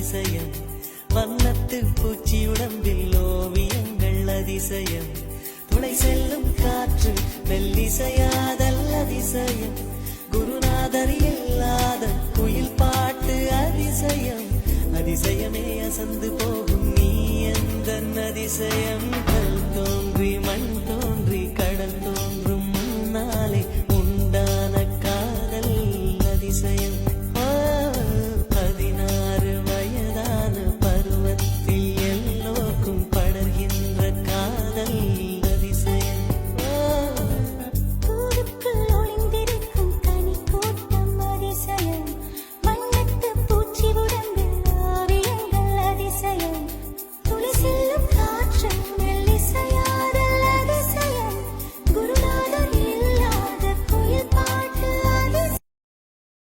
அதிசயம் வண்ணத்து பூச்சி உடம்பில் ஓவியங்கள் அதிசயம் துளை செல்லும் காற்று மெல்லிசையாதல் அதிசயம் குருநாதர் இல்லாத குயில் பாட்டு அதிசயம் அதிசயமே அசந்து போகும் நீ எந்த அதிசயம் கல் தோன்றி மண் தோன்றி கடல் தோன்றி